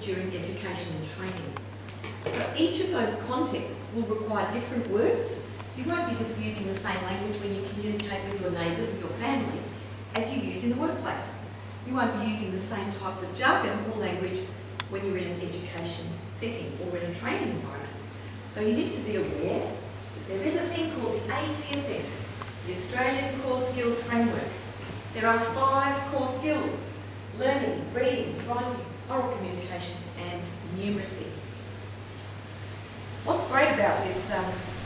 during education and training. So each of those contexts will require different words. You won't be just using the same language when you communicate with your neighbours and your family as you use in the workplace. You won't be using the same types of jargon or language when you're in an education setting or in a training environment. So you need to be aware that there is a thing called the ACSF, the Australian Core Skills Framework. There are 5 core skills: learning, reading, writing, oral communication and numeracy. What's great about this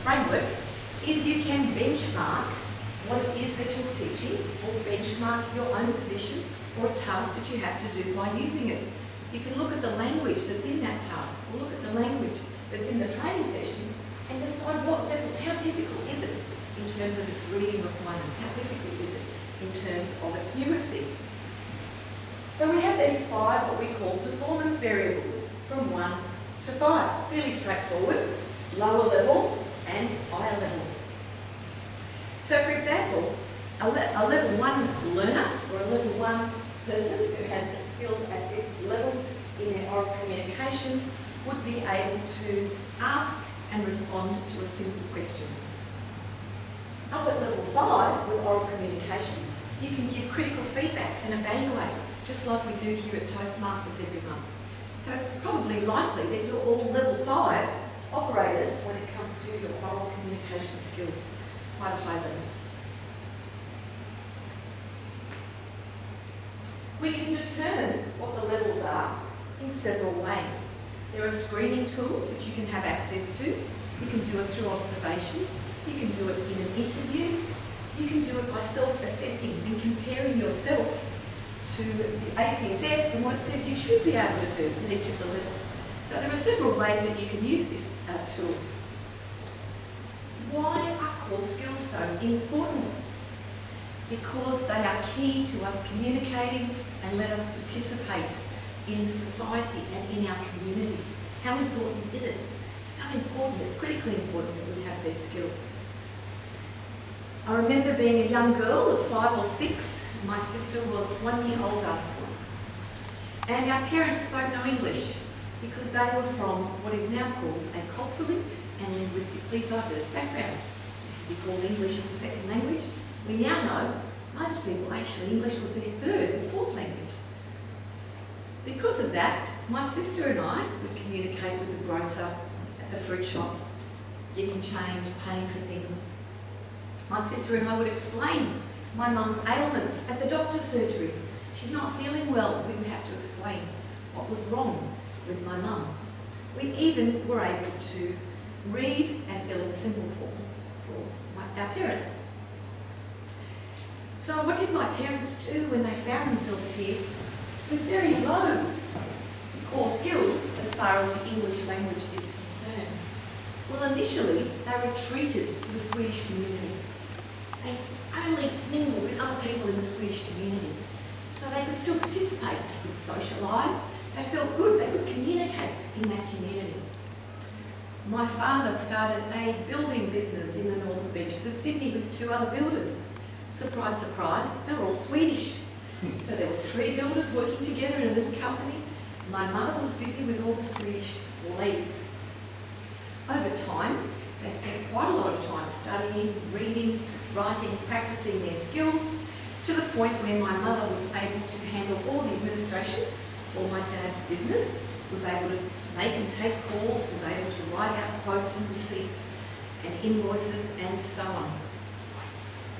framework is you can benchmark what it is that you're teaching, or benchmark your own position or a task that you have to do by using it. You can look at the language that's in that task, or look at the language that's in the training session and decide what level, how difficult is it in terms of its reading requirements, how difficult is it in terms of its numeracy. So we have these 5 what we call performance variables from 1 to 5. Fairly straightforward, lower level and higher level. So for example, a level 1 learner or a level 1 person who has a skill at this level in their oral communication would be able to ask and respond to a simple question. Up at level 5 with oral communication, you can give critical feedback and evaluate, just like we do here at Toastmasters every month. So it's probably likely that you're all level 5 operators when it comes to your oral communication skills, quite a high level. We can determine what the levels are in several ways. There are screening tools that you can have access to. You can do it through observation. You can do it in an interview. You can do it by self-assessing and comparing yourself to the ACSF and what it says you should be able to do at each of the levels. So there are several ways that you can use this tool. Why are core skills so important? Because they are key to us communicating and let us participate in society and in our communities. How important is it? It's so important, it's critically important that we have these skills. I remember being a young girl of 5 or 6. My sister was 1 year older. And our parents spoke no English because they were from what is now called a culturally and linguistically diverse background. It used to be called English as a second language. We now know most people actually English was their 3rd and 4th language. Because of that, my sister and I would communicate with the grocer at the fruit shop, giving change, paying for things. My sister and I would explain my mum's ailments at the doctor's surgery. She's not feeling well. We would have to explain what was wrong with my mum. We even were able to read and fill in simple forms for our parents. So what did my parents do when they found themselves here with very low core skills as far as the English language is concerned? Well, initially they retreated to the Swedish community. They only mingled with other people in the Swedish community so they could still participate, they could socialise, they felt good, they could communicate in that community. My father started a building business in the northern beaches of Sydney with 2 other builders. Surprise, surprise, they were all Swedish. So there were 3 builders working together in a little company. My mother was busy with all the Swedish leads. Over time, they spent quite a lot of time studying, reading, writing, practicing their skills, to the point where my mother was able to handle all the administration for my dad's business, was able to make and take calls, was able to write out quotes and receipts and invoices and so on.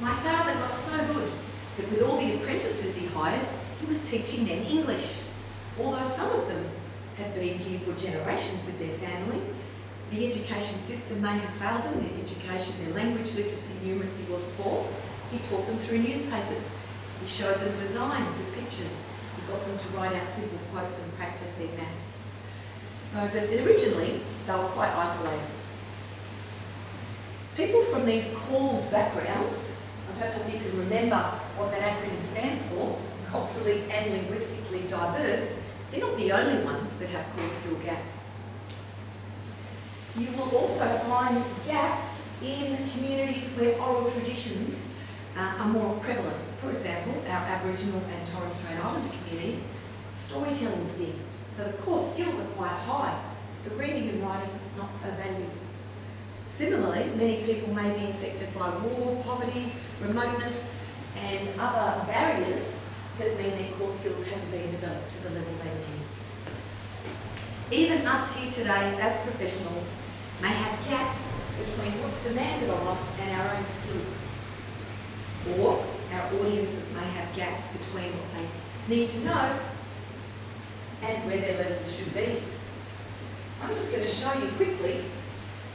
My father got so good that with all the apprentices he hired, he was teaching them English. Although some of them had been here for generations with their family, the education system may have failed them, their education, their language literacy, numeracy was poor. He taught them through newspapers. He showed them designs with pictures. He got them to write out simple quotes and practice their maths. So, but originally, they were quite isolated. People from these called backgrounds, I don't know if you can remember what that acronym stands for, culturally and linguistically diverse, they're not the only ones that have core skill gaps. You will also find gaps in communities where oral traditions are more prevalent. For example, our Aboriginal and Torres Strait Islander community, storytelling's big. So the core skills quite high. The reading and writing, not so valued. Similarly, many people may be affected by war, poverty, remoteness, and other barriers that mean their core skills haven't been developed to the level they need. Even us here today as professionals may have gaps between what's demanded of us and our own skills. Or our audiences may have gaps between what they need to know and where their levels should be. I'm just going to show you quickly,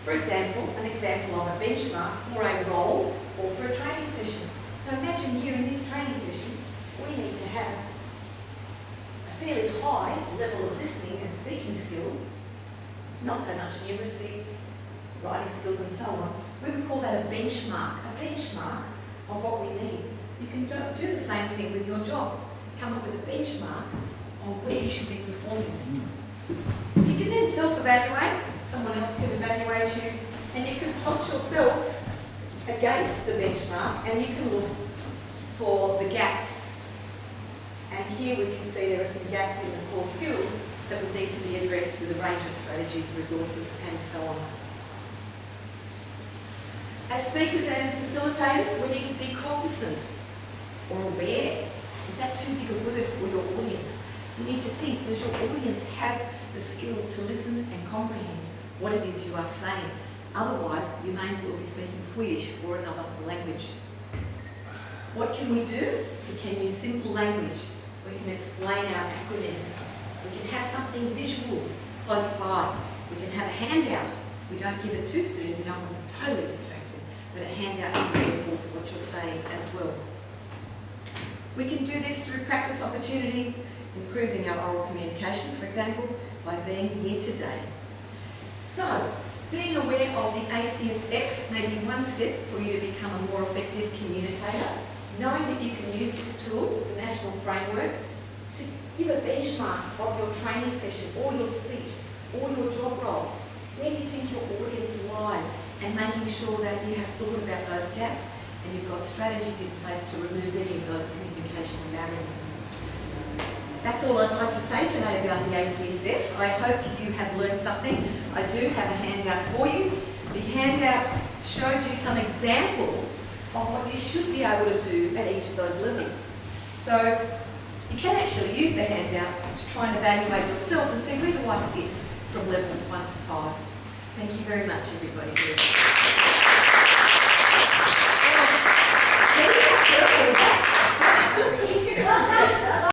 for example, an example of a benchmark for a role or for a training session. So imagine here in this training session, we need to have a fairly high level of listening and speaking skills, not so much numeracy, writing skills and so on. We would call that a benchmark of what we need. You can do the same thing with your job. Come up with a benchmark of where you should be performing. You can then self-evaluate, someone else can evaluate you, and you can plot yourself against the benchmark and you can look for the gaps. And here we can see there are some gaps in the core skills that would need to be addressed with a range of strategies, resources, and so on. As speakers and facilitators, we need to be cognizant or aware. Is that too big a word for your audience? You need to think, does your audience have the skills to listen and comprehend what it is you are saying? Otherwise, you may as well be speaking Swedish or another language. What can we do? We can use simple language. We can explain our acronyms. We can have something visual close by. We can have a handout. We don't give it too soon. We don't want them totally distracted. But a handout can reinforce what you're saying as well. We can do this through practice opportunities, improving our oral communication, for example, by being here today. So, being aware of the ACSF may be one step for you to become a more effective communicator. Knowing that you can use this tool, it's a national framework, to give a benchmark of your training session or your speech or your job role, where you think your audience lies, and making sure that you have thought about those gaps and you've got strategies in place to remove any of those communication barriers. That's all I'd like to say today about the ACSF. I hope you have learned something. I do have a handout for you. The handout shows you some examples of what you should be able to do at each of those levels. So you can actually use the handout to try and evaluate yourself and see, where do I sit from levels 1 to 5. Thank you very much, everybody. Careful with that.